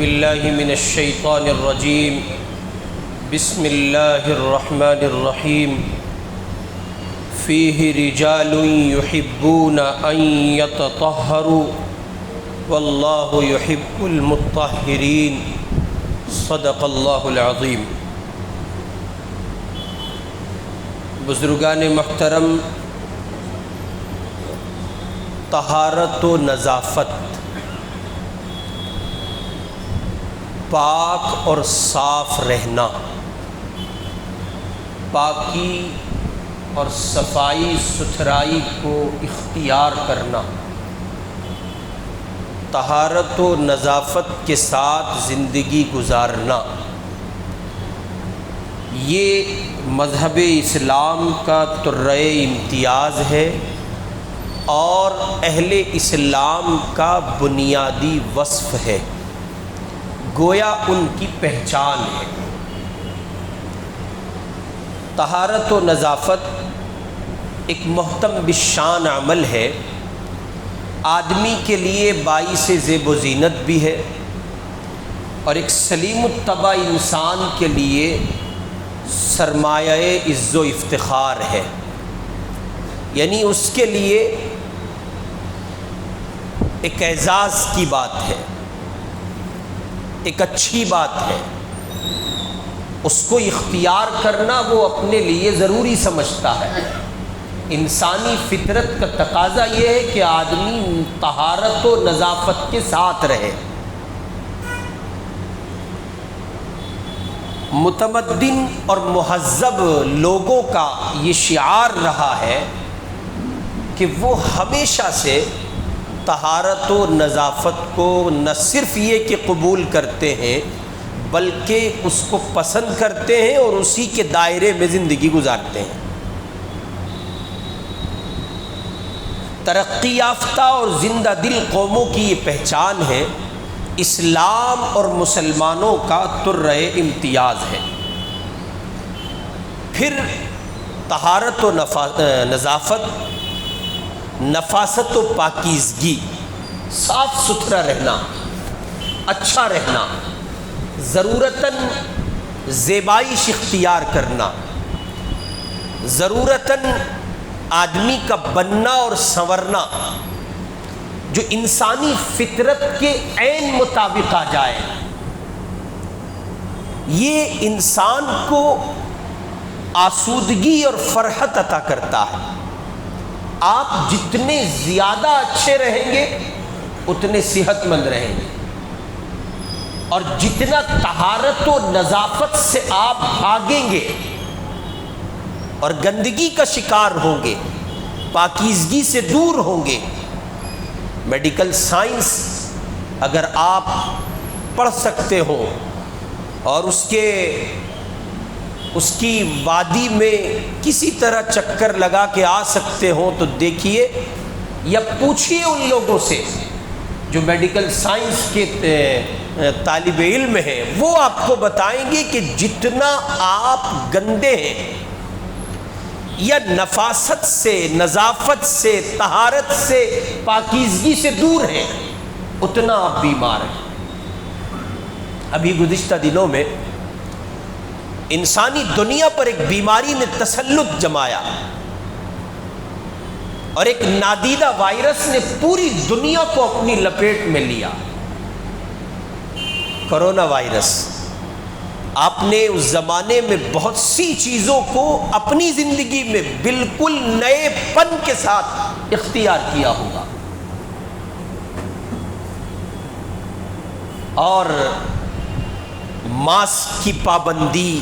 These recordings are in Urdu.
باللہ من الشیطان الرجیم بسم اللہ الرحمن الرحیم فیہ رجال یحبون ان یتطہروا واللہ یحب المطہرین صدق اللہ العظیم۔ بزرگان محترم، طہارت و نظافت، پاک اور صاف رہنا، پاکی اور صفائی ستھرائی کو اختیار کرنا، طہارت و نظافت کے ساتھ زندگی گزارنا، یہ مذہب اسلام کا طرۂ امتیاز ہے اور اہل اسلام کا بنیادی وصف ہے، گویا ان کی پہچان ہے۔ طہارت و نظافت ایک محتم بالشان عمل ہے، آدمی کے لیے باعث زیب و زینت بھی ہے اور ایک سلیم الطبع انسان کے لیے سرمایہ عز و افتخار ہے، یعنی اس کے لیے ایک اعزاز کی بات ہے، ایک اچھی بات ہے۔ اس کو اختیار کرنا وہ اپنے لیے ضروری سمجھتا ہے۔ انسانی فطرت کا تقاضا یہ ہے کہ آدمی طہارت و نظافت کے ساتھ رہے۔ متمدن اور مہذب لوگوں کا یہ شعار رہا ہے کہ وہ ہمیشہ سے طہارت و نظافت کو نہ صرف یہ کہ قبول کرتے ہیں بلکہ اس کو پسند کرتے ہیں اور اسی کے دائرے میں زندگی گزارتے ہیں۔ ترقی یافتہ اور زندہ دل قوموں کی یہ پہچان ہے، اسلام اور مسلمانوں کا طرۂ امتیاز ہے۔ پھر طہارت و نظافت، نفاست و پاکیزگی، صاف ستھرا رہنا، اچھا رہنا، ضرورتاً زیبائش اختیار کرنا، ضرورتاً آدمی کا بننا اور سنورنا جو انسانی فطرت کے عین مطابق آ جائے، یہ انسان کو آسودگی اور فرحت عطا کرتا ہے۔ آپ جتنے زیادہ اچھے رہیں گے اتنے صحت مند رہیں گے، اور جتنا طہارت و نظافت سے آپ بھاگیں گے اور گندگی کا شکار ہوں گے، پاکیزگی سے دور ہوں گے۔ میڈیکل سائنس اگر آپ پڑھ سکتے ہو اور اس کی وادی میں کسی طرح چکر لگا کے آ سکتے ہوں تو دیکھیے یا پوچھیے ان لوگوں سے جو میڈیکل سائنس کے طالب علم ہیں، وہ آپ کو بتائیں گے کہ جتنا آپ گندے ہیں یا نفاست سے، نظافت سے، طہارت سے، پاکیزگی سے دور ہیں، اتنا آپ بیمار ہیں۔ ابھی گزشتہ دنوں میں انسانی دنیا پر ایک بیماری نے تسلط جمایا اور ایک نادیدہ وائرس نے پوری دنیا کو اپنی لپیٹ میں لیا، کرونا وائرس۔ آپ نے اس زمانے میں بہت سی چیزوں کو اپنی زندگی میں بالکل نئے پن کے ساتھ اختیار کیا ہوگا، اور ماسک کی پابندی،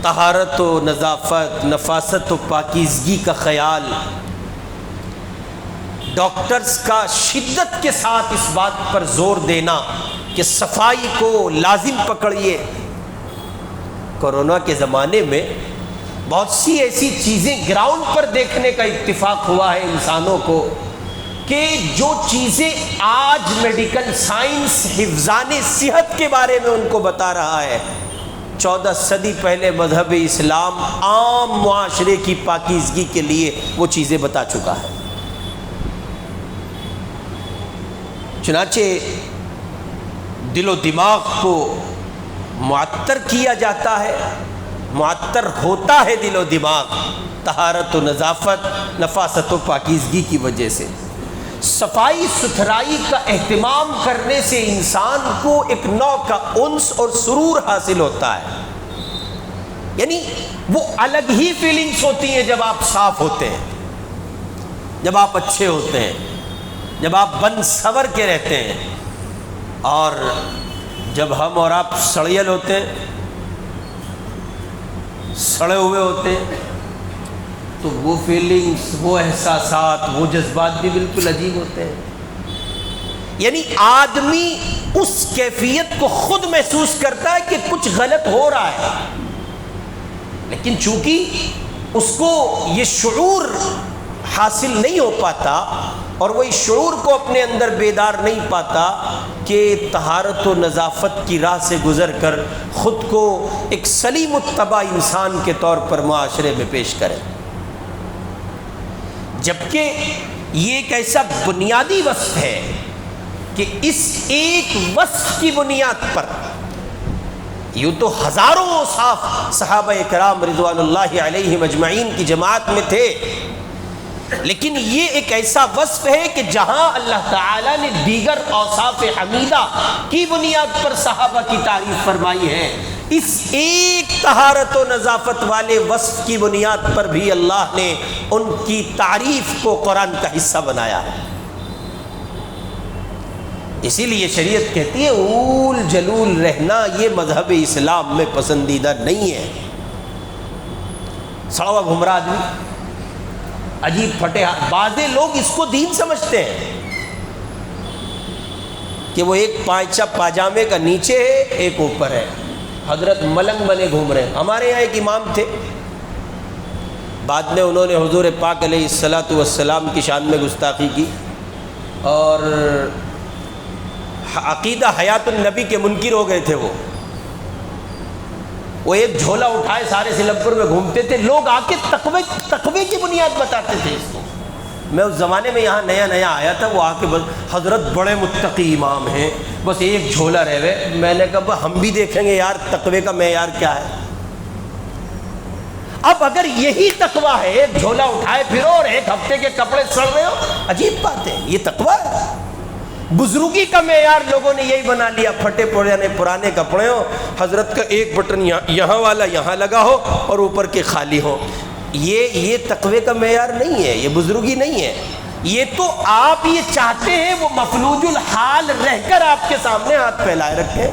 طہارت و نظافت، نفاست و پاکیزگی کا خیال، ڈاکٹرز کا شدت کے ساتھ اس بات پر زور دینا کہ صفائی کو لازم پکڑیے۔ کورونا کے زمانے میں بہت سی ایسی چیزیں گراؤنڈ پر دیکھنے کا اتفاق ہوا ہے انسانوں کو کہ جو چیزیں آج میڈیکل سائنس حفظان صحت کے بارے میں ان کو بتا رہا ہے، 14 صدی پہلے مذہب اسلام عام معاشرے کی پاکیزگی کے لیے وہ چیزیں بتا چکا ہے۔ چنانچہ دل و دماغ کو معطر کیا جاتا ہے، معطر ہوتا ہے دل و دماغ طہارت و نظافت، نفاست و پاکیزگی کی وجہ سے۔ صفائی ستھرائی کا اہتمام کرنے سے انسان کو ایک نوع کا انس اور سرور حاصل ہوتا ہے، یعنی وہ الگ ہی فیلنگز ہوتی ہیں جب آپ صاف ہوتے ہیں، جب آپ اچھے ہوتے ہیں، جب آپ بن سنور کے رہتے ہیں، اور جب ہم اور آپ سڑیل ہوتے ہیں، سڑے ہوئے ہوتے ہیں، تو وہ فیلنگز، وہ احساسات، وہ جذبات بھی بالکل عجیب ہوتے ہیں۔ یعنی آدمی اس کیفیت کو خود محسوس کرتا ہے کہ کچھ غلط ہو رہا ہے، لیکن چونکہ اس کو یہ شعور حاصل نہیں ہو پاتا اور وہ اس شعور کو اپنے اندر بیدار نہیں پاتا کہ طہارت و نظافت کی راہ سے گزر کر خود کو ایک سلیم الطبع انسان کے طور پر معاشرے میں پیش کرے، جبکہ یہ ایک ایسا بنیادی وصف ہے کہ اس ایک وصف کی بنیاد پر یوں تو ہزاروں اوصاف صحابہ کرام رضوان اللہ علیہم اجمعین کی جماعت میں تھے، لیکن یہ ایک ایسا وصف ہے کہ جہاں اللہ تعالیٰ نے دیگر اوصاف حمیدہ کی بنیاد پر صحابہ کی تعریف فرمائی ہے، اس ایک طہارت و نظافت والے وصف کی بنیاد پر بھی اللہ نے ان کی تعریف کو قرآن کا حصہ بنایا ہے۔ اسی لیے شریعت کہتی ہے اول جلول رہنا یہ مذہب اسلام میں پسندیدہ نہیں ہے۔ سڑا ہوا گھمرا آدمی، عجیب پھٹے، بعض لوگ اس کو دین سمجھتے ہیں کہ وہ ایک پائچہ پاجامے کا نیچے ہے، ایک اوپر ہے، حضرت ملنگ بنے گھوم رہے ہیں۔ ہمارے یہاں ایک امام تھے، بعد میں انہوں نے حضور پاک علیہ الصلاۃ والسلام کی شان میں گستاخی کی اور عقیدہ حیات النبی کے منکر ہو گئے تھے۔ وہ ایک جھولا اٹھائے سارے سیلم پور میں گھومتے تھے، لوگ آ کے تقوی کی بنیاد بتاتے تھے اس کو۔ میں اس زمانے میں یہاں نیا نیا آیا تھا، وہ آ کے حضرت بڑے متقی امام ہیں، بس ایک جھولا رہ گئے۔ میں نے کہا ہم بھی دیکھیں گے یار تقوی کا معیار کیا ہے۔ اب اگر یہی تقوی ہے، ایک جھولا اٹھائے پھرو اور ایک ہفتے کے کپڑے سڑ رہے ہو، عجیب بات ہے، یہ تقوی ہے؟ بزرگی کا معیار لوگوں نے یہی بنا لیا، پھٹے پرانے کپڑے ہو، حضرت کا ایک بٹن یہاں والا یہاں لگا ہو اور اوپر کے خالی ہو۔ یہ تقوی کا معیار نہیں ہے، یہ بزرگی نہیں ہے۔ یہ تو آپ یہ چاہتے ہیں وہ مفلوج الحال رہ کر آپ کے سامنے ہاتھ پھیلائے رکھیں۔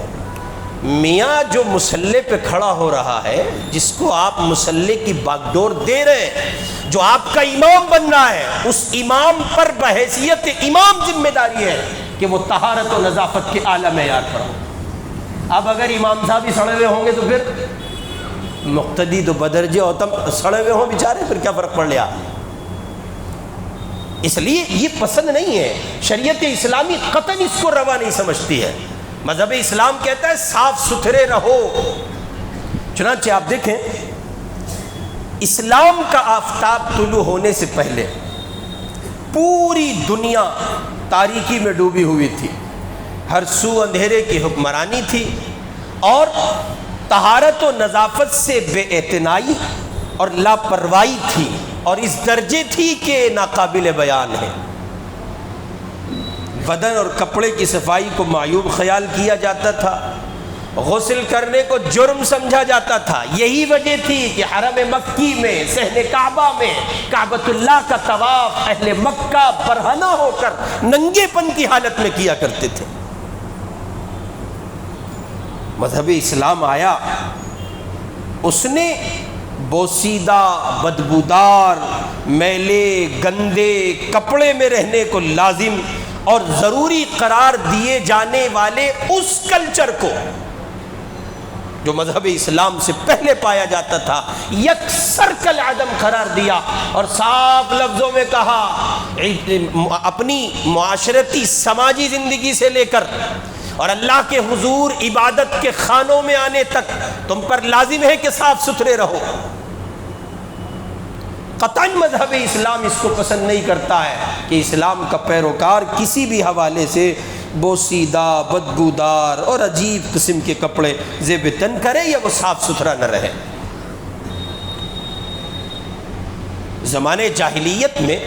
میاں جو مصلی پہ کھڑا ہو رہا ہے، جس کو آپ مصلی کی باگڈور دے رہے ہیں، جو آپ کا امام بن رہا ہے، اس امام پر بحیثیت امام ذمہ داری ہے کہ وہ طہارت و نظافت کے اعلیٰ معیار پر ہو۔ اب اگر امام صاحب ہی سڑے ہوئے ہوں گے تو پھر مقتدی تو بدرجہ ہوتا، سڑے ہوئے ہوں بیچارے، پھر کیا فرق پڑ لیا؟ اس لیے یہ پسند نہیں ہے، شریعت اسلامی قطعاً اس کو روا نہیں سمجھتی ہے۔ مذہب اسلام کہتا ہے صاف ستھرے رہو۔ چنانچہ آپ دیکھیں اسلام کا آفتاب طلوع ہونے سے پہلے پوری دنیا تاریکی میں ڈوبی ہوئی تھی، ہر سو اندھیرے کی حکمرانی تھی، اور طہارت و نظافت سے بے اعتنائی اور لاپرواہی تھی، اور اس درجے تھی کہ ناقابل بیان ہے۔ بدن اور کپڑے کی صفائی کو معیوب خیال کیا جاتا تھا، غسل کرنے کو جرم سمجھا جاتا تھا۔ یہی وجہ تھی کہ حرم مکی میں، صحن کعبہ میں کعبۃ اللہ کا طواف اہل مکہ برہنہ ہو کر ننگے پن کی حالت میں کیا کرتے تھے۔ مذہب اسلام آیا، اس نے بوسیدہ، بدبودار، میلے گندے کپڑے میں رہنے کو لازم اور ضروری قرار دیے جانے والے اس کلچر کو جو مذہب اسلام سے پہلے پایا جاتا تھا یکسر کالعدم قرار دیا، اور صاف لفظوں میں کہا اپنی معاشرتی سماجی زندگی سے لے کر اور اللہ کے حضور عبادت کے خانوں میں آنے تک تم پر لازم ہے کہ صاف ستھرے رہو۔ قطعاً مذہب اسلام اس کو پسند نہیں کرتا ہے کہ اسلام کا پیروکار کسی بھی حوالے سے بوسیدہ بدبودار اور عجیب قسم کے کپڑے زیب تن کرے یا وہ صاف ستھرا نہ رہے۔ زمانے جاہلیت میں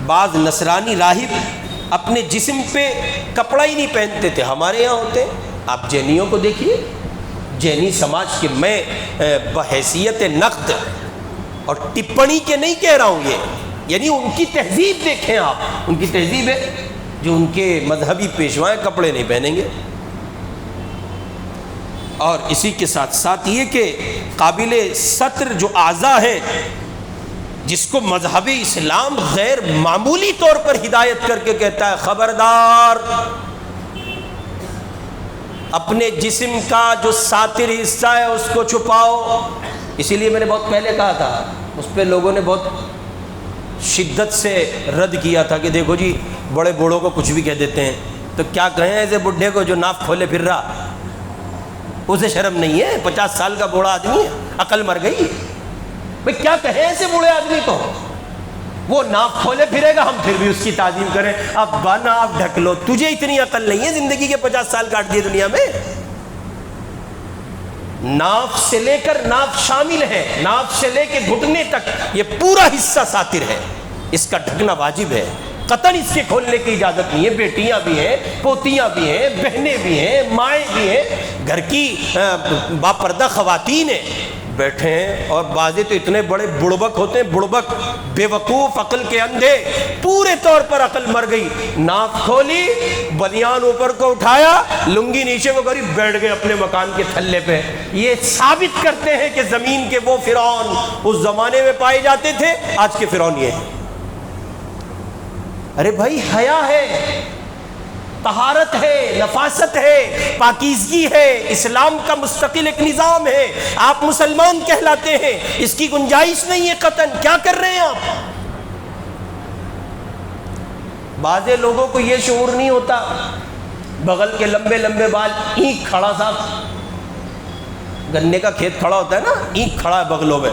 بعض نصرانی راہب اپنے جسم پہ کپڑا ہی نہیں پہنتے تھے، ہمارے یہاں ہوتے ہیں۔ آپ جینیوں کو دیکھیے، جینی سماج کے، میں بحیثیت نقد اور ٹپڑی کے نہیں کہہ رہا ہوں، یہ یعنی ان کی تہذیب دیکھیں آپ، ان کی تہذیب ہے جو ان کے مذہبی پیشوائیں کپڑے نہیں پہنیں گے۔ اور اسی کے ساتھ ساتھ یہ کہ قابل ستر جو اعضاء ہیں، جس کو مذہب اسلام غیر معمولی طور پر ہدایت کر کے کہتا ہے خبردار، اپنے جسم کا جو ساتر حصہ ہے اس کو چھپاؤ۔ اسی لیے میں نے بہت پہلے کہا تھا، اس پہ لوگوں نے بہت شدت سے رد کیا تھا کہ دیکھو جی بڑے بوڑھوں کو کچھ بھی کہہ دیتے ہیں، تو کیا کہیں ایسے بڈھے کو جو ناف کھولے پھر رہا، اسے شرم نہیں ہے؟ 50 سال کا بوڑھا آدمی ہے، عقل مر گئی بھئی، کیا کہیں ایسے بوڑھے آدمی کو؟ وہ ناف کھولے پھرے گا، ہم پھر بھی اس کی تعظیم کریں۔ اب بانا آپ ڈھک لو، تجھے اتنی عقل نہیں ہے، زندگی کے 50 سال کاٹ دیے دنیا میں۔ ناف سے لے کر، ناف شامل ہے، ناف سے لے کے گھٹنے تک یہ پورا حصہ ساتر ہے، اس کا ڈھکنا واجب ہے، قطعاً اس کے کھولنے کی اجازت نہیں ہے۔ بیٹیاں بھی ہیں، پوتیاں بھی ہیں، بہنیں بھی ہیں، مائیں بھی ہیں، گھر کی باپردہ خواتین ہیں، بیٹھے ہیں، اور بعضے تو اتنے بڑے بڑبک ہوتے ہیں، بڑبک، بے وقوف، عقل کے اندھے، پورے طور پر عقل مر گئی۔ ناف کھولی، بنیان اوپر کو اٹھایا، لنگی نیچے کو کری، بیٹھ گئے اپنے مکان کے تھلے پہ۔ یہ ثابت کرتے ہیں کہ زمین کے وہ فرعون اس زمانے میں پائے جاتے تھے، آج کے فرعون یہ ہیں۔ ارے بھائی، حیا ہے، طہارت ہے، نفاست ہے، پاکیزگی ہے، اسلام کا مستقل ایک نظام ہے، آپ مسلمان کہلاتے ہیں، اس کی گنجائش نہیں ہے قطعاً۔ کیا کر رہے ہیں آپ؟ بعضے لوگوں کو یہ شعور نہیں ہوتا، بغل کے لمبے لمبے بال، اینک کھڑا صاحب، گنے کا کھیت کھڑا ہوتا ہے نا، اینک کھڑا ہے بغلوں میں،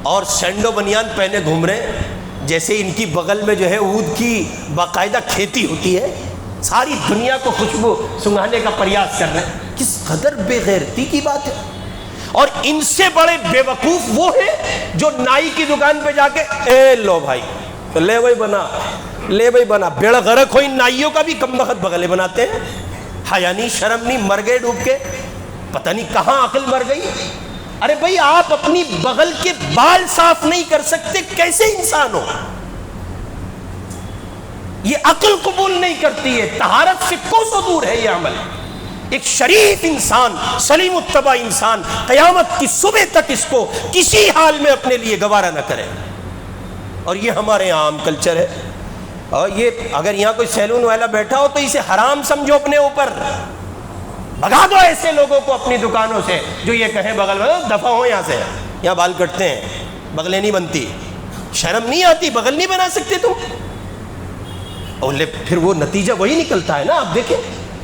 اور سینڈو بنیان پہنے گھوم رہے ہیں، جیسے ان کی بغل میں جو ہے اود کی باقاعدہ کھیتی ہوتی ہے، ساری دنیا کو خوشبو سنگھانے کا پریاس کر رہے ہیں۔ کس قدر بے غیرتی کی بات ہے۔ اور ان سے بڑے بے وقوف وہ ہیں جو نائی کی دکان پہ جا کے اے لو بھائی، تو لے بھائی بنا، لے بھائی بنا، بیڑا غرق ہو ان نائیوں کا بھی کم بخت بغلے بناتے ہیں۔ حیا نہیں، شرم نہیں، مر گئے ڈوب کے، پتہ نہیں کہاں عقل مر گئی۔ ارے بھائی، آپ اپنی بغل کے بال صاف نہیں کر سکتے، کیسے انسان ہو؟ یہ عقل قبول نہیں کرتی ہے، طہارت سے کوسوں دور ہے یہ عمل۔ ایک شریف انسان، سلیم الطبع انسان قیامت کی صبح تک اس کو کسی حال میں اپنے لیے گوارا نہ کرے۔ اور یہ ہمارے یہاں عام کلچر ہے۔ اور یہ اگر یہاں کوئی سیلون والا بیٹھا ہو تو اسے حرام سمجھو اپنے اوپر، بھگا دو ایسے لوگوں کو اپنی دکانوں سے جو یہ کہیں بغل میں دفع ہو یہاں سے، یہاں بال کٹتے ہیں، بغلیں نہیں بنتی، شرم نہیں آتی، بغل نہیں بنا سکتے تم؟ اور پھر وہ نتیجہ وہی نکلتا ہے نا۔ آپ دیکھیں،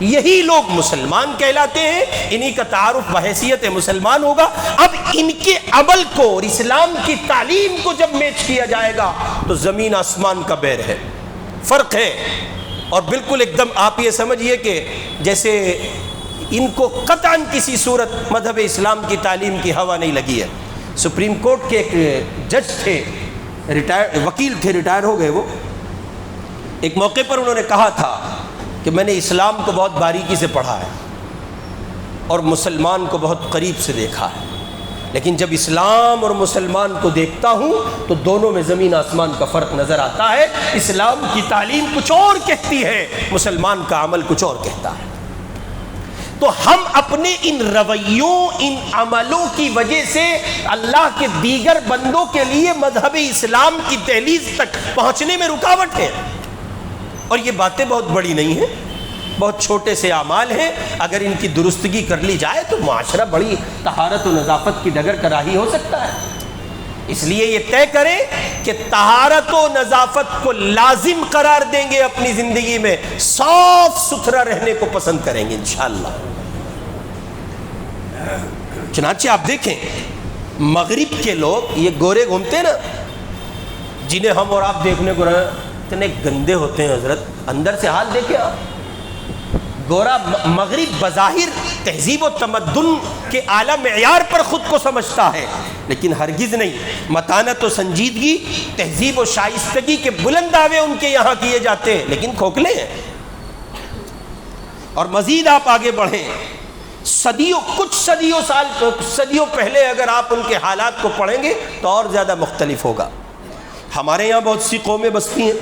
یہی لوگ مسلمان کہلاتے ہیں، انہی کا تعارف بحیثیت مسلمان ہوگا۔ اب ان کے عمل کو اور اسلام کی تعلیم کو جب میچ کیا جائے گا تو زمین آسمان کا بیر ہے، فرق ہے۔ اور بالکل ایک دم آپ یہ سمجھیے کہ جیسے ان کو قطعاً کسی صورت مذہب اسلام کی تعلیم کی ہوا نہیں لگی ہے۔ سپریم کورٹ کے ایک جج تھے، وکیل تھے، ریٹائر ہو گئے وہ، ایک موقع پر انہوں نے کہا تھا کہ میں نے اسلام کو بہت باریکی سے پڑھا ہے اور مسلمان کو بہت قریب سے دیکھا ہے، لیکن جب اسلام اور مسلمان کو دیکھتا ہوں تو دونوں میں زمین آسمان کا فرق نظر آتا ہے۔ اسلام کی تعلیم کچھ اور کہتی ہے، مسلمان کا عمل کچھ اور کہتا ہے۔ تو ہم اپنے ان رویوں، ان عملوں کی وجہ سے اللہ کے دیگر بندوں کے لیے مذہب اسلام کی دہلیز تک پہنچنے میں رکاوٹ ہے۔ اور یہ باتیں بہت بڑی نہیں ہیں، بہت چھوٹے سے اعمال ہیں، اگر ان کی درستگی کر لی جائے تو معاشرہ بڑی طہارت و نظافت کی ڈگر کا راہی ہو سکتا ہے۔ اس لیے یہ طے کریں کہ طہارت و نظافت کو لازم قرار دیں گے، اپنی زندگی میں صاف ستھرا رہنے کو پسند کریں گے انشاءاللہ۔ چنانچہ آپ دیکھیں مغرب کے لوگ یہ گورے گھومتے ہیں نا، جنہیں ہم اور آپ دیکھنے کو رہے، اتنے گندے ہوتے ہیں حضرت، اندر سے حال دیکھیں آپ، گورا مغرب بظاہر تہذیب و تمدن کے اعلیٰ معیار پر خود کو سمجھتا ہے، لیکن ہرگز نہیں۔ متانت و سنجیدگی، تہذیب و شائستگی کے بلند دعوے ان کے یہاں کیے جاتے ہیں، لیکن کھوکھلے ہیں۔ اور مزید آپ آگے بڑھیں، کچھ صدیوں پہلے اگر آپ ان کے حالات کو پڑھیں گے تو اور زیادہ مختلف ہوگا۔ ہمارے یہاں بہت سی قومیں بستی ہیں،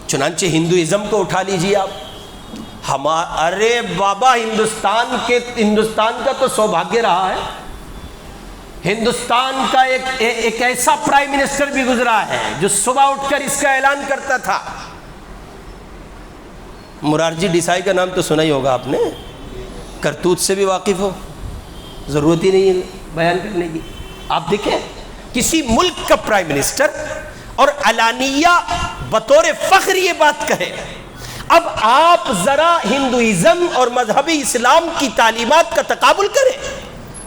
چنانچہ ہندوازم کو اٹھا لیجیے آپ۔ ارے بابا، ہندوستان کا تو سوبھاگیہ رہا ہے، ہندوستان کا ایک ایسا پرائم منسٹر بھی گزرا ہے جو صبح اٹھ کر اس کا اعلان کرتا تھا۔ مرارجی دیسائی کا نام تو سنا ہی ہوگا آپ نے، کرتوت سے بھی واقف ہو، ضرورت ہی نہیں ہے بیان کرنے کی۔ آپ دیکھیں کسی ملک کا پرائم منسٹر اور علانیہ بطور فخر یہ بات کہے۔ اب آپ ذرا ہندوازم اور مذہب اسلام کی تعلیمات کا تقابل کریں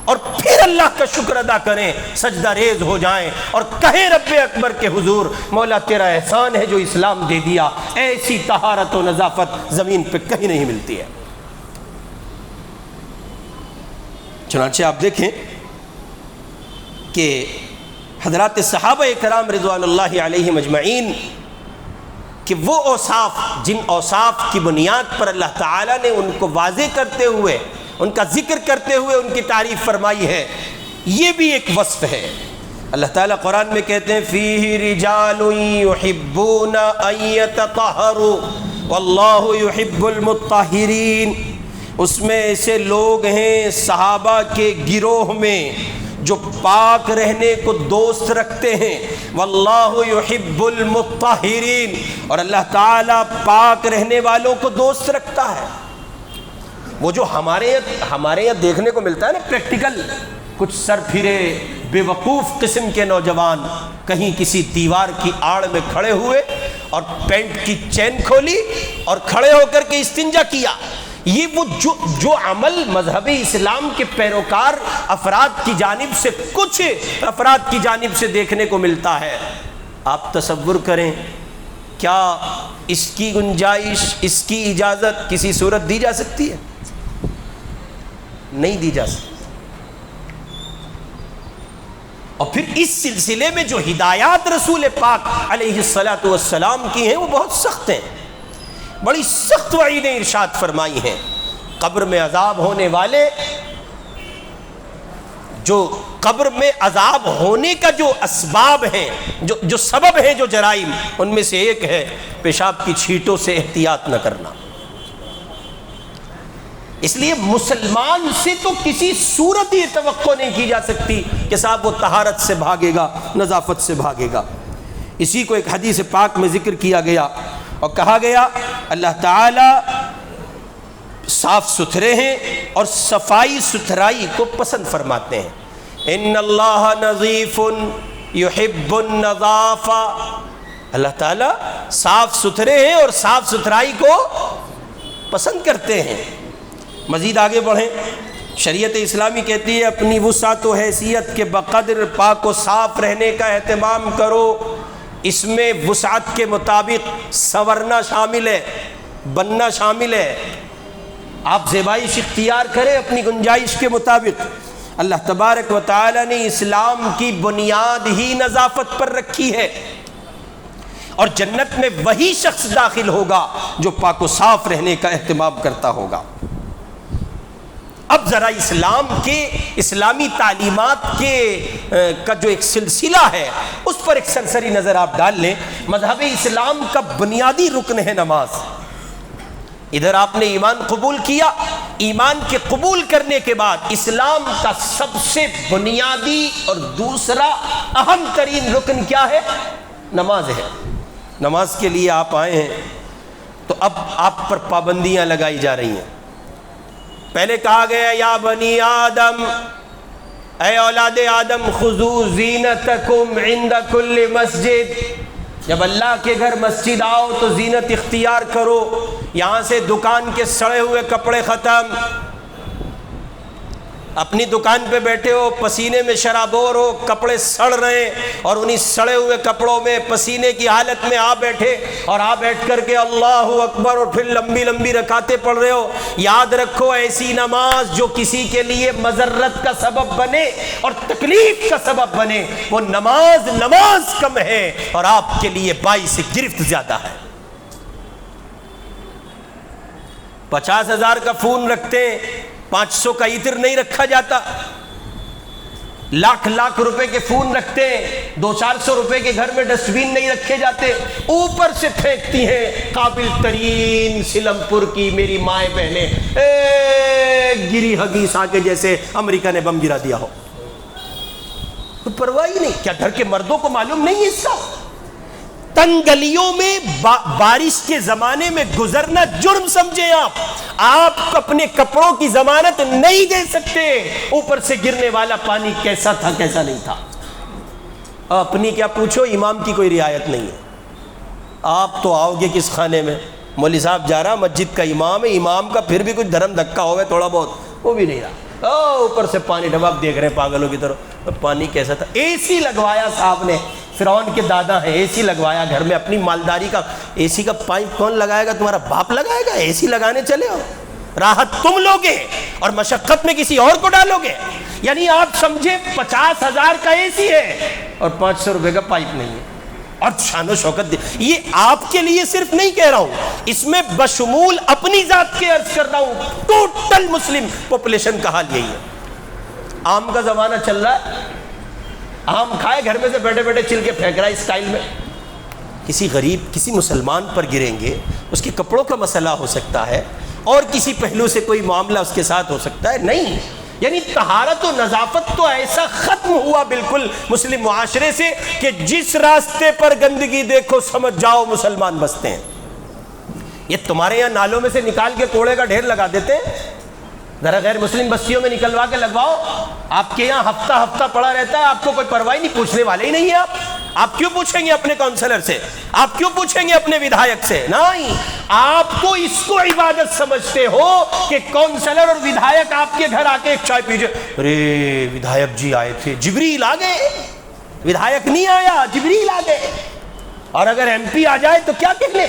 اور پھر اللہ کا شکر ادا کریں، سجدہ ریز ہو جائیں اور کہیں رب اکبر کے حضور، مولا تیرا احسان ہے جو اسلام دے دیا، ایسی طہارت و نظافت زمین پہ کہیں نہیں ملتی ہے۔ چنانچہ آپ دیکھیں کہ حضرات صحابہ کرام رضوان اللہ علیہم اجمعین کہ وہ اوصاف، جن اوصاف کی بنیاد پر اللہ تعالیٰ نے ان کو واضح کرتے ہوئے، ان کا ذکر کرتے ہوئے ان کی تعریف فرمائی ہے، یہ بھی ایک وصف ہے۔ اللہ تعالیٰ قرآن میں کہتے ہیں فِيهِ رِجَالٌ يُحِبُّونَ أَن يَتَطَهَّرُوا وَاللَّهُ يُحِبُّ الْمُطَّهِّرِينَ، اس میں ایسے لوگ ہیں صحابہ کے گروہ میں جو پاک رہنے کو دوست رکھتے ہیں، واللہ یحب المطہرین، اور اللہ تعالیٰ پاک رہنے والوں کو دوست رکھتا ہے۔ وہ جو ہمارے یہاں دیکھنے کو ملتا ہے نا پریکٹیکل، کچھ سر پھرے بے وقوف قسم کے نوجوان کہیں کسی دیوار کی آڑ میں کھڑے ہوئے اور پینٹ کی چین کھولی اور کھڑے ہو کر کے استنجا کیا، یہ وہ جو عمل مذہب اسلام کے پیروکار افراد کی جانب سے، کچھ افراد کی جانب سے دیکھنے کو ملتا ہے، آپ تصور کریں کیا اس کی گنجائش، اس کی اجازت کسی صورت دی جا سکتی ہے؟ نہیں دی جا سکتی۔ اور پھر اس سلسلے میں جو ہدایات رسول پاک علیہ الصلاۃ والسلام کی ہیں وہ بہت سخت ہیں، بڑی سخت وعیدیں ارشاد فرمائی ہیں۔ قبر میں عذاب ہونے والے، جو قبر میں عذاب ہونے کا جو اسباب ہیں، جو سبب ہیں، جو جرائم، ان میں سے ایک ہے پیشاب کی چھینٹوں سے احتیاط نہ کرنا۔ اس لیے مسلمان سے تو کسی صورت یہ توقع نہیں کی جا سکتی کہ صاحب وہ طہارت سے بھاگے گا، نظافت سے بھاگے گا۔ اسی کو ایک حدیث پاک میں ذکر کیا گیا اور کہا گیا اللہ تعالی صاف ستھرے ہیں اور صفائی ستھرائی کو پسند فرماتے ہیں۔ ان اللہ نظیف یحب النظافہ، اللہ تعالیٰ صاف ستھرے ہیں اور صاف ستھرائی کو پسند کرتے ہیں۔ مزید آگے بڑھیں، شریعت اسلامی کہتی ہے اپنی وسعت و حیثیت کے بقدر پاک و صاف رہنے کا اہتمام کرو۔ اس میں وسعت کے مطابق سنورنا شامل ہے، بننا شامل ہے۔ آپ زیبائش اختیار کریں اپنی گنجائش کے مطابق۔ اللہ تبارک و تعالی نے اسلام کی بنیاد ہی نظافت پر رکھی ہے، اور جنت میں وہی شخص داخل ہوگا جو پاک و صاف رہنے کا اہتمام کرتا ہوگا۔ اب ذرا اسلامی تعلیمات کا جو ایک سلسلہ ہے اس پر ایک سرسری نظر آپ ڈال لیں۔ مذہب اسلام کا بنیادی رکن ہے نماز۔ ادھر آپ نے ایمان قبول کیا، ایمان کے قبول کرنے کے بعد اسلام کا سب سے بنیادی اور دوسرا اہم ترین رکن کیا ہے؟ نماز ہے۔ نماز کے لیے آپ آئے ہیں تو اب آپ پر پابندیاں لگائی جا رہی ہیں۔ پہلے کہا گیا یا بنی آدم، اے اولاد آدم، خذوا زینتکم عند کل مسجد، جب اللہ کے گھر مسجد آؤ تو زینت اختیار کرو، یہاں سے دکان کے سڑے ہوئے کپڑے ختم، اپنی دکان پہ بیٹھے ہو، پسینے میں شرابور ہو، کپڑے سڑ رہے ہیں، اور انہی سڑے ہوئے کپڑوں میں پسینے کی حالت میں آ بیٹھے، اور آ بیٹھ کر کے اللہ اکبر اور پھر لمبی لمبی رکعتیں پڑھ رہے ہو. یاد رکھو ایسی نماز جو کسی کے لیے مضرت کا سبب بنے اور تکلیف کا سبب بنے، وہ نماز کم ہے اور آپ کے لیے باعث گرفت زیادہ ہے. 50,000 کا فون رکھتے ہیں، 500 کا عطر نہیں رکھا جاتا. لاکھ روپے کے فون رکھتے ہیں، 200-400 روپے کے گھر میں ڈسٹ بین نہیں رکھے جاتے، اوپر سے پھینکتی ہیں قابل ترین سیلم پور کی میری مائیں بہنیں، گری حگیس آگے جیسے امریکہ نے بم گرا دیا ہو. تو پرواہ ہی نہیں. کیا گھر کے مردوں کو معلوم نہیں ہے اس کا؟ تنگ گلیوں میں بارش کے زمانے میں گزرنا جرم سمجھے آپ اپنے کپڑوں کی ضمانت نہیں دے سکتے. اوپر سے گرنے والا پانی کیسا تھا کیسا نہیں تھا. اپنی کیا پوچھو، امام کی کوئی رعایت نہیں ہے. آپ تو آؤ گے کس خانے میں؟ مولوی صاحب جا رہا مسجد کا امام ہے، امام کا پھر بھی کچھ دھرم دھکا ہوئے تھوڑا بہت، وہ بھی نہیں رہا. اوپر سے پانی ڈباب دیکھ رہے ہیں پاگلوں کی طرح. پانی کیسا تھا؟ اے سی لگوایا صاحب نے، فرعون کے دادا ہیں، اے سی لگوایا گھر میں اپنی مالداری کا. اے سی کا پائپ کون لگائے گا؟ تمہارا باپ لگائے گا؟ اے سی لگانے چلے ہو؟ راحت تم لوگے اور مشقت میں کسی اور کو ڈالو گے. یعنی آپ سمجھے 50,000 کا اے سی ہے اور 500 روپے کا پائپ نہیں ہے. اور شان و شوکت یہ آپ کے لیے صرف نہیں کہہ رہا ہوں، اس میں بشمول اپنی ذات کے عرض کر رہا ہوں، ٹوٹل مسلم پاپولیشن کا حال یہی ہے. آم کا زمانہ چل رہا ہے، آم کھائے گھر میں سے بیٹھے بیٹھے چل کے پھینک رہا ہے اسٹائل میں. کسی غریب کسی مسلمان پر گریں گے، اس کے کپڑوں کا مسئلہ ہو سکتا ہے اور کسی پہلو سے کوئی معاملہ اس کے ساتھ ہو سکتا ہے. نہیں، یعنی طہارت و نظافت تو ایسا ختم ہوا بالکل مسلم معاشرے سے کہ جس راستے پر گندگی دیکھو سمجھ جاؤ مسلمان بستے ہیں. یہ تمہارے یہاں نالوں میں سے نکال کے کوڑے کا ڈھیر لگا دیتے ہیں، ذرا غیر مسلم بستیوں میں نکلوا کے لگواؤ. آپ کے یہاں ہفتہ ہفتہ پڑا رہتا ہے، آپ کو کوئی پرواہ نہیں، پوچھنے والے ہی نہیں ہیں. آپ کیوں پوچھیں گے اپنے کونسلر سے؟ آپ کیوں پوچھیں گے اپنے ودھایک سے؟ نہیں، آپ کو اس کو عبادت سمجھتے ہو کہ کونسلر اور ودھایک آپ کے گھر آ کے ایک چائے پیجئے. ارے ودھایک جی آئے تھے، جبریل آ گئے. ودھایک نہیں آیا، جبریل آ گئے. اور اگر ایم پی آ جائے تو کیا کہہ لیں؟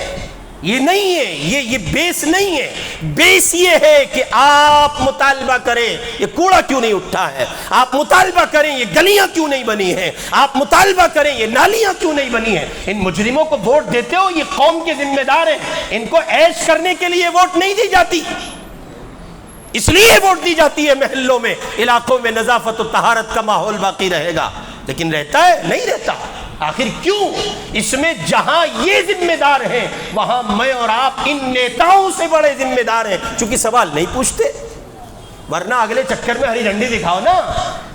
یہ نہیں ہے، یہ بیس نہیں ہے. بیس یہ ہے کہ آپ مطالبہ کریں یہ کوڑا کیوں نہیں اٹھا ہے، آپ مطالبہ کریں یہ گلیاں کیوں نہیں بنی ہیں، آپ مطالبہ کریں یہ نالیاں کیوں نہیں بنی ہیں. ان مجرموں کو ووٹ دیتے ہو، یہ قوم کے ذمہ دار ہیں. ان کو عیش کرنے کے لیے ووٹ نہیں دی جاتی، اس لیے ووٹ دی جاتی ہے محلوں میں، علاقوں میں نظافت و طہارت کا ماحول باقی رہے گا. لیکن رہتا ہے؟ نہیں رہتا. آخر کیوں؟ اس میں جہاں یہ ذمہ دار ہیں وہاں میں اور آپ ان نیتاؤں سے بڑے ذمہ دار ہیں، چونکہ سوال نہیں پوچھتے. ورنہ اگلے چکر میں ہری جھنڈی دکھاؤ نا.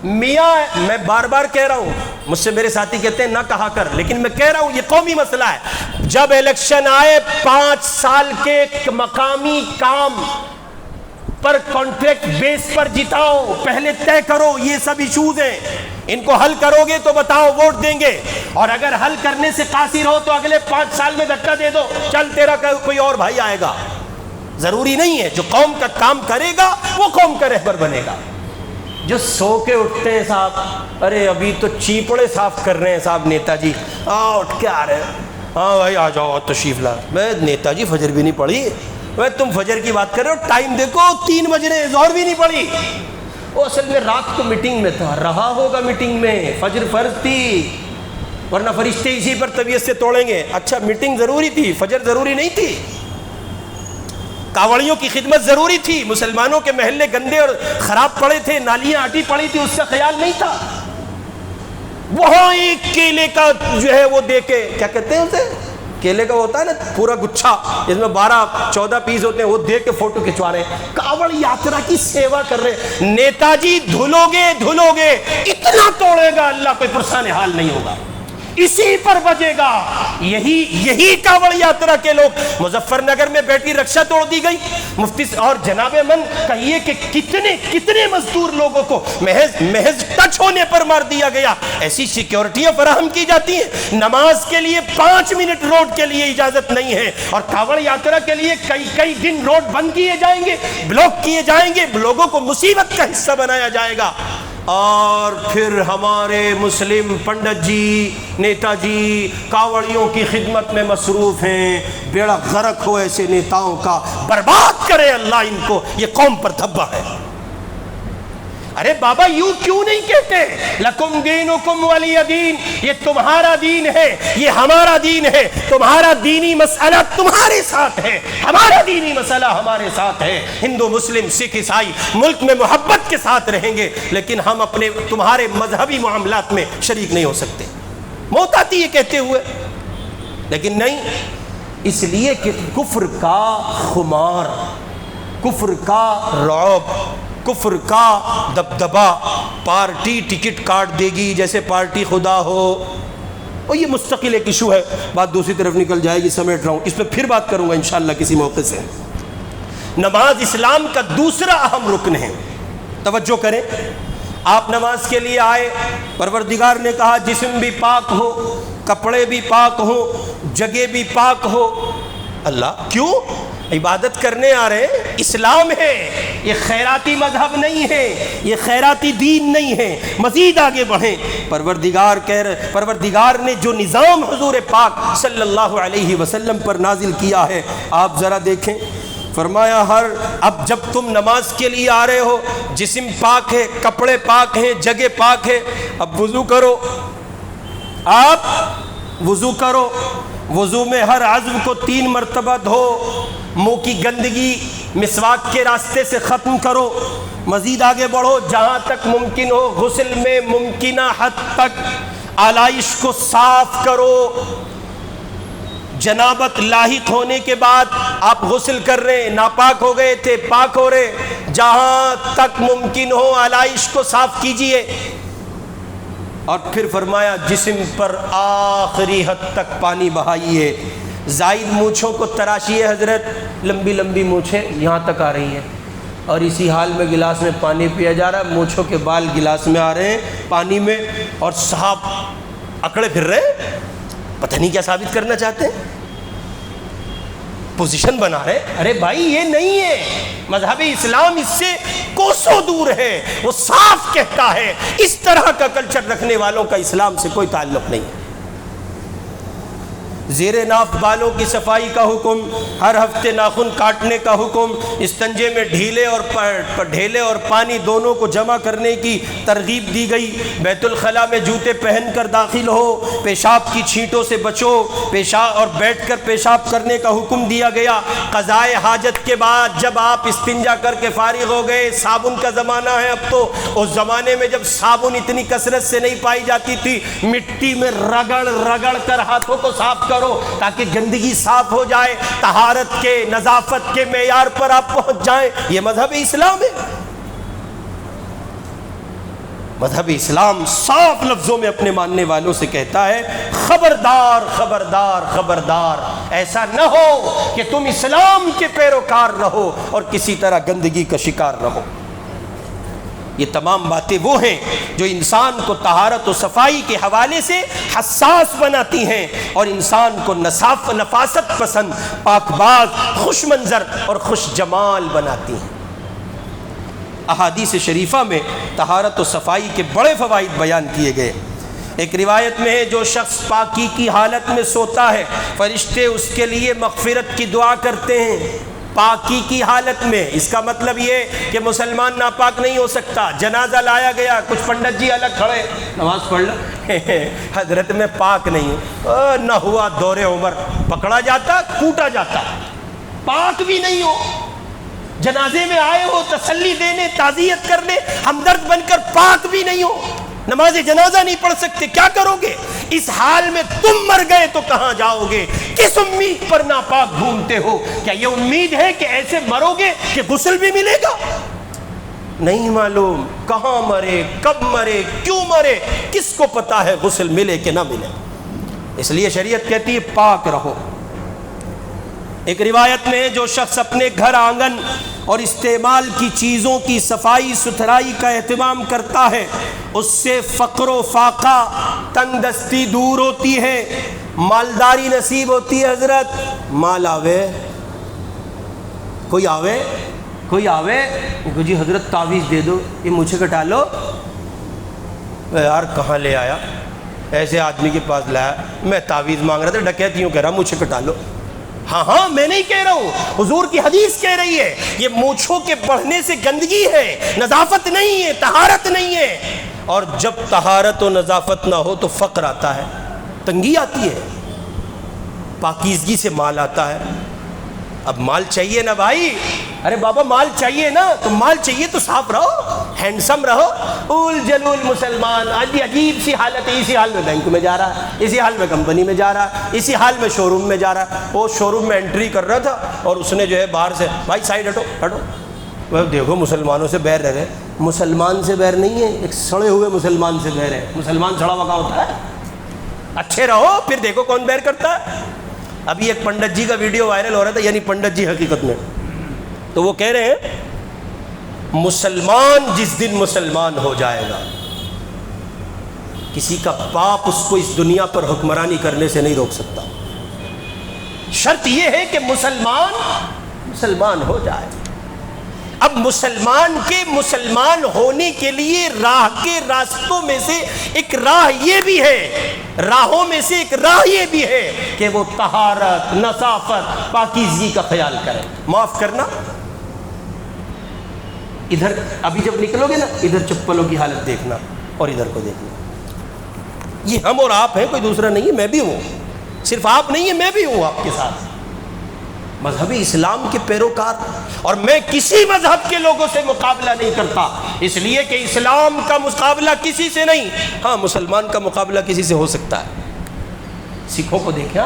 میاں میں بار بار کہہ رہا ہوں، مجھ سے میرے ساتھی کہتے ہیں نہ کہا کر، لیکن میں کہہ رہا ہوں یہ قومی مسئلہ ہے. جب الیکشن آئے 5 سال کے مقامی کام پر کانٹریکٹ بیس پر جتاؤ، پہلے طے کرو یہ سب ایشوز ہیں، ان کو حل کرو گے تو بتاؤ ووٹ دیں گے. اور اگر حل کرنے سے قاصر ہو تو اگلے 5 سال میں دھکا دے دو، چل تیرا کوئی اور بھائی آئے گا. ضروری نہیں ہے، جو قوم کا کام کرے گا وہ قوم کا رہبر بنے گا. جو سو کے اٹھتے ہیں صاحب، ارے ابھی تو چیپڑے صاف کر رہے ہیں صاحب نیتا جی، اٹھ کے آ رہے ہیں، ہاں بھائی آ جاؤ تشریف لا. میں نیتا جی فجر بھی نہیں پڑھی. میں تم فجر کی بات کر رہے ہو، ٹائم دیکھو 3 بج رہے، ظہر بھی نہیں پڑھی. وہ اصل میں رات کو میٹنگ میں تھا، رہا ہوگا میٹنگ میں، فجر فرض تھی، ورنہ فرشتے اسی پر طبیعت سے توڑیں گے. اچھا میٹنگ ضروری تھی، فجر ضروری نہیں تھی. کاوڑیوں کی خدمت ضروری تھی، مسلمانوں کے محلے گندے اور خراب پڑے تھے، نالیاں آٹی پڑی تھی، اس کا خیال نہیں تھا. وہاں ایک کیلے کا جو ہے وہ دے کے، کیا کہتے ہیں اسے، کیلے کا ہوتا ہے نا پورا گچھا، جس میں 12-14 پیس ہوتے ہیں، وہ دے کے فوٹو کھچوا رہے ہیں. کاوڑ یاترا کی سیوا کر رہے ہیں. نیتا جی دھلو گے اتنا توڑے گا اللہ، کوئی پرسان حال نہیں ہوگا، اسی پر بجے گا. یہی کاوڑ یاترا کے لوگ. مظفر نگر میں بیٹی رکشا توڑ دی گئی. مفتی اور جناب من کہیے کہ کتنے مزدور لوگوں کو محض ٹچ ہونے پر مار دیا گیا. ایسی سیکیورٹیاں فراہم کی جاتی ہیں. نماز کے لیے 5 منٹ روڈ کے لیے اجازت نہیں ہے, اور کاوڑ یاترا کے لیے کئی دن روڈ بند کیے جائیں گے, بلاک کیے جائیں گے, لوگوں کو مصیبت کا حصہ بنایا جائے گا. اور پھر ہمارے مسلم پنڈت جی, نیتا جی کاوڑیوں کی خدمت میں مصروف ہیں. بیڑا غرق ہو ایسے نیتاؤں کا, برباد کرے اللہ ان کو, یہ قوم پر دھبا ہے. ارے بابا یوں کیوں نہیں کہتے لکم دینکم ولی دین؟ یہ تمہارا دین ہے, یہ ہمارا دین ہے. تمہارا دینی مسئلہ تمہارے ساتھ ہے, ہمارا دینی مسئلہ ہمارے ساتھ ہے. ہندو مسلم سکھ عیسائی ملک میں محبت کے ساتھ رہیں گے, لیکن ہم اپنے تمہارے مذہبی معاملات میں شریک نہیں ہو سکتے. موت آتی ہے کہتے ہوئے, لیکن نہیں, اس لیے کہ کفر کا خمار, کفر کا رعب, کفر کا دبدبا. پارٹی ٹکٹ کاٹ دے گی جیسے پارٹی خدا ہو, اور یہ مستقل ایک ایشو ہے. بات دوسری طرف نکل جائے گی, سمیٹ رہا ہوں, اس پہ پھر بات کروں گا انشاءاللہ کسی موقع سے. نماز اسلام کا دوسرا اہم رکن ہے. توجہ کریں, آپ نماز کے لیے آئے, پروردگار نے کہا جسم بھی پاک ہو, کپڑے بھی پاک ہو, جگہ بھی پاک ہو. اللہ کیوں؟ عبادت کرنے آ رہے ہیں, اسلام ہے, یہ خیراتی مذہب نہیں ہے, یہ خیراتی دین نہیں ہے, مزید آگے بڑھیں. پروردگار نے جو نظام حضور پاک صلی اللہ علیہ وسلم پر نازل کیا ہے آپ ذرا دیکھیں. فرمایا اب جب تم نماز کے لیے آ رہے ہو, جسم پاک ہے, کپڑے پاک ہیں, جگہ پاک ہے, اب وضو کرو. آپ وضو کرو, وضو میں ہر عضو کو 3 مرتبہ دھو, منہ کی گندگی مسواک کے راستے سے ختم کرو. مزید آگے بڑھو, جہاں تک ممکن ہو غسل میں ممکنہ حد تک آلائش کو صاف کرو. جنابت لاحق ہونے کے بعد آپ غسل کر رہے ہیں, ناپاک ہو گئے تھے, پاک ہو رہے, جہاں تک ممکن ہو آلائش کو صاف کیجئے. اور پھر فرمایا جسم پر آخری حد تک پانی بہائیے. زائد مونچھوں کو تراشیے حضرت, لمبی لمبی مونچھیں یہاں تک آ رہی ہیں, اور اسی حال میں گلاس میں پانی پیا جا رہا ہے, مونچھوں کے بال گلاس میں آ رہے ہیں پانی میں, اور صاحب اکڑے پھر رہے ہیں, پتہ نہیں کیا ثابت کرنا چاہتے ہیں, پوزیشن بنا رہے. ارے بھائی یہ نہیں ہے مذہب اسلام, اس سے کوسوں دور ہے. وہ صاف کہتا ہے اس طرح کا کلچر رکھنے والوں کا اسلام سے کوئی تعلق نہیں ہے. زیر ناف بالوں کی صفائی کا حکم, ہر ہفتے ناخن کاٹنے کا حکم, استنجے میں ڈھیلے اور پانی دونوں کو جمع کرنے کی ترغیب دی گئی. بیت الخلاء میں جوتے پہن کر داخل ہو, پیشاب کی چھینٹوں سے بچو, پیشاب اور بیٹھ کر پیشاب کرنے کا حکم دیا گیا. قضائے حاجت کے بعد جب آپ استنجا کر کے فارغ ہو گئے, صابن کا زمانہ ہے اب تو, اس زمانے میں جب صابن اتنی کثرت سے نہیں پائی جاتی تھی, مٹی میں رگڑ کر ہاتھوں کو صاف کرو تاکہ گندگی صاف ہو جائے, طہارت کے نظافت کے معیار پر آپ پہنچ جائیں. یہ مذہب اسلام ہے. مذہب اسلام صاف لفظوں میں اپنے ماننے والوں سے کہتا ہے خبردار خبردار خبردار, ایسا نہ ہو کہ تم اسلام کے پیروکار رہو اور کسی طرح گندگی کا شکار رہو. یہ تمام باتیں وہ ہیں جو انسان کو طہارت و صفائی کے حوالے سے حساس بناتی ہیں اور انسان کو نفاست پسند, پاک باز, خوش منظر اور خوش جمال بناتی ہیں. احادیث شریفہ میں طہارت و صفائی کے بڑے فوائد بیان کیے گئے. ایک روایت میں ہے جو شخص پاکی کی حالت میں سوتا ہے فرشتے اس کے لیے مغفرت کی دعا کرتے ہیں. پاکی کی حالت میں, اس کا مطلب یہ کہ مسلمان ناپاک نہیں ہو سکتا. جنازہ لایا گیا, کچھ پنڈت جی الگ کھڑے, نماز پڑھ لو, حضرت میں پاک نہیں ہوں, نہ ہوا دور عمر, پکڑا جاتا کوٹا جاتا. پاک بھی نہیں ہو, جنازے میں آئے ہو تسلی دینے, تعزیت کرنے, ہمدرد بن کر, پاک بھی نہیں ہو, نماز جنازہ نہیں پڑھ سکتے, کیا کرو گے؟ اس حال میں تم مر گئے تو کہاں جاؤ گے؟ کس امید پر ناپاک گھومتے ہو؟ کیا یہ امید ہے کہ ایسے مرو گے کہ غسل بھی ملے گا؟ نہیں معلوم کہاں مرے, کب مرے, کیوں مرے, کس کو پتا ہے غسل ملے کہ نہ ملے. اس لیے شریعت کہتی ہے پاک رہو۔ ایک روایت میں جو شخص اپنے گھر آنگن اور استعمال کی چیزوں کی صفائی ستھرائی کا اہتمام کرتا ہے اس سے فقر و فاقہ تنگ دستی دور ہوتی ہے، مالداری نصیب ہوتی ہے۔ حضرت مال آوے، کوئی آوے جی حضرت تعویذ دے دو، یہ مجھے کٹا لو۔ یار کہاں لے آیا، ایسے آدمی کے پاس لایا، میں تعویذ مانگ رہا تھا، ڈکیتیوں کہہ رہا مجھے کٹا لو۔ ہاں میں نہیں کہہ رہا ہوں، حضور کی حدیث کہہ رہی ہے یہ مونچھوں کے بڑھنے سے گندگی ہے، نظافت نہیں ہے، طہارت نہیں ہے۔ اور جب طہارت و نظافت نہ ہو تو فقر آتا ہے، تنگی آتی ہے، پاکیزگی سے مال آتا ہے۔ اب مال چاہیے نا بھائی، ارے بابا مال چاہیے نا، تو مال چاہیے تو صاف رہو، ہینڈسم رہو۔ اول جلول مسلمان آج عجیب سی حالت ہے، اسی حال میں بینک میں جا رہا ہے، اسی حال میں کمپنی میں جا رہا ہے، اسی حال میں شو روم میں جا رہا ہے۔ وہ شو روم میں انٹری کر رہا تھا اور اس نے جو ہے باہر سے، بھائی سائڈ ہٹو، وہ دیکھو مسلمانوں سے بیر رہے، مسلمان سے بیر نہیں ہے، ایک سڑے ہوئے مسلمان سے بیر ہے۔ مسلمان سڑا ہوا ہوتا ہے، اچھے رہو پھر دیکھو کون بیر کرتا ہے۔ ابھی ایک پنڈت جی کا ویڈیو وائرل ہو رہا تھا، یعنی پنڈت جی حقیقت میں، تو وہ کہہ رہے ہیں مسلمان جس دن مسلمان ہو جائے گا کسی کا باپ اس کو اس دنیا پر حکمرانی کرنے سے نہیں روک سکتا، شرط یہ ہے کہ مسلمان ہو جائے۔ اب مسلمان ہونے کے لیے راہ کے راستوں میں سے ایک راہ یہ بھی ہے، راہوں میں سے ایک راہ یہ بھی ہے کہ وہ طہارت، نظافت، پاکیزگی کا خیال کرے۔ معاف کرنا، ادھر ابھی جب نکلو گے نا ادھر چپلوں کی حالت دیکھنا اور ادھر کو دیکھنا، یہ ہم اور آپ ہیں، کوئی دوسرا نہیں ہے، میں بھی ہوں، صرف آپ نہیں ہے میں بھی ہوں آپ کے ساتھ، مذہب اسلام کے پیروکار، اور میں کسی مذہب کے لوگوں سے مقابلہ نہیں کرتا، اس لیے کہ اسلام کا مقابلہ کسی سے نہیں، ہاں مسلمان کا مقابلہ کسی سے ہو سکتا ہے۔ سکھوں کو دیکھیں،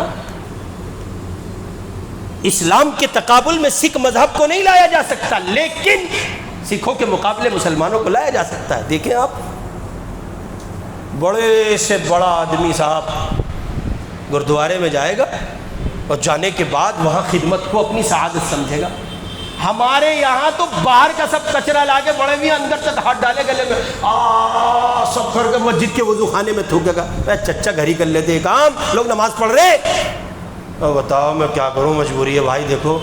اسلام کے تقابل میں سکھ مذہب کو نہیں لایا جا سکتا، لیکن سکھوں کے مقابلے مسلمانوں کو لایا جا سکتا ہے۔ دیکھیں آپ، بڑے سے بڑا آدمی صاحب گردوارے میں جائے گا اور جانے کے بعد وہاں خدمت کو اپنی سعادت سمجھے گا۔ ہمارے یہاں تو باہر کا سب کچرا لا کے بڑے بھی اندر تک ہاتھ ڈالے گلے میں، سب کر کے مسجد کے وضو خانے میں تھوکے گا۔ چچا گھر ہی کر لیتے کام، لوگ نماز پڑھ رہے، بتاؤ میں کیا کروں، مجبوری ہے بھائی، دیکھو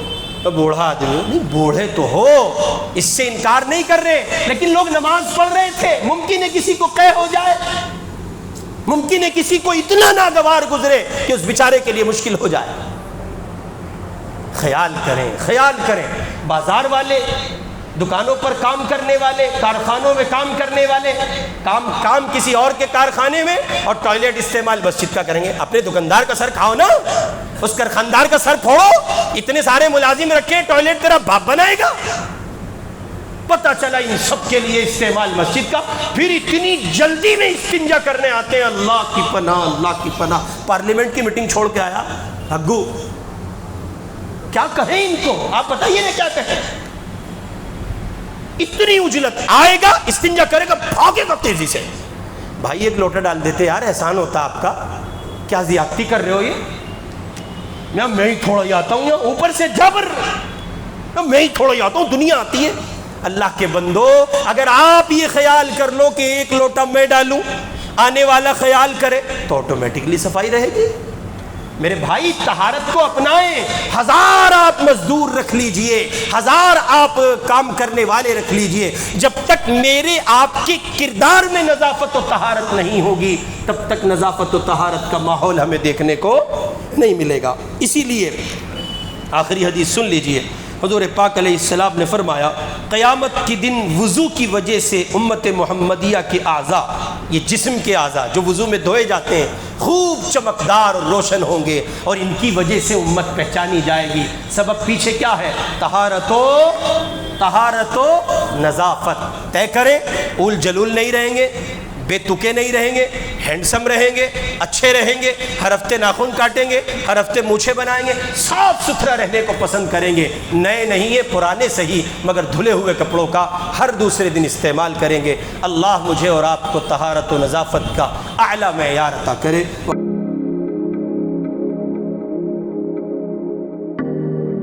بوڑھا آدمی نہیں، بوڑھے تو ہو، اس سے انکار نہیں کر رہے، لیکن لوگ نماز پڑھ رہے تھے، ممکن ہے کسی کو قے ہو جائے، ممکن ہے کسی کو اتنا ناگوار گزرے کہ اس بیچارے کے لیے مشکل ہو جائے۔ خیال کریں، بازار والے، دکانوں پر کام کرنے والے، کارخانوں میں کام کرنے والے، کام کسی اور کے کارخانے میں، اور ٹوائلٹ استعمال مسجد کا کریں گے، اپنے دکاندار کا سر کھاؤ نا، اس کارخاندار کا سر پھوڑو، اتنے سارے ملازم رکھے، ٹوائلٹ تیرا باپ بنائے گا؟ پتہ چلا ان سب کے لیے استعمال مسجد کا، پھر اتنی جلدی میں استنجا کرنے آتے ہیں، اللہ کی پناہ۔ پارلیمنٹ کی میٹنگ چھوڑ کے آیا ہگو، کیا کہیں ان کو، آپ بتائیے نا کیا کہیں؟ اتنی اجلت، آئے گا استنجا کرے گا، بھاگے گا تیزی سے، بھائی ایک لوٹا ڈال دیتے یار، احسان ہوتا آپ کا، کیا زیادتی کر رہے ہو یہ؟ میں ہی تھوڑا ہی آتا ہوں، اوپر سے جبر، میں ہی تھوڑا ہی آتا ہوں، دنیا آتی ہے۔ اللہ کے بندو، اگر آپ یہ خیال کر لو کہ ایک لوٹا میں ڈالوں، آنے والا خیال کرے، تو آٹومیٹکلی صفائی رہے گی۔ میرے بھائی طہارت کو اپنائیں، 1000 آپ مزدور رکھ لیجئے، 1000 آپ کام کرنے والے رکھ لیجئے، جب تک میرے آپ کے کردار میں نظافت و طہارت نہیں ہوگی تب تک نظافت و طہارت کا ماحول ہمیں دیکھنے کو نہیں ملے گا۔ اسی لیے آخری حدیث سن لیجئے، حضور پاک علیہ السلام نے فرمایا قیامت کی دن وضو کی وجہ سے امت محمدیہ کے اعضاء، یہ جسم کے اعضاء جو وضو میں دھوئے جاتے ہیں، خوب چمکدار اور روشن ہوں گے، اور ان کی وجہ سے امت پہچانی جائے گی۔ سبب پیچھے کیا ہے؟ طہارت و نظافت۔ طے کریں، اول جلول نہیں رہیں گے، بے تکے نہیں رہیں گے، ہینڈسم رہیں گے، اچھے رہیں گے، ہر ہفتے ناخن کاٹیں گے، ہر ہفتے مونچھیں بنائیں گے، صاف ستھرا رہنے کو پسند کریں گے، نئے نہیں ہیں پرانے صحیح مگر دھلے ہوئے کپڑوں کا ہر دوسرے دن استعمال کریں گے۔ اللہ مجھے اور آپ کو طہارت و نظافت کا اعلیٰ معیار عطا کرے۔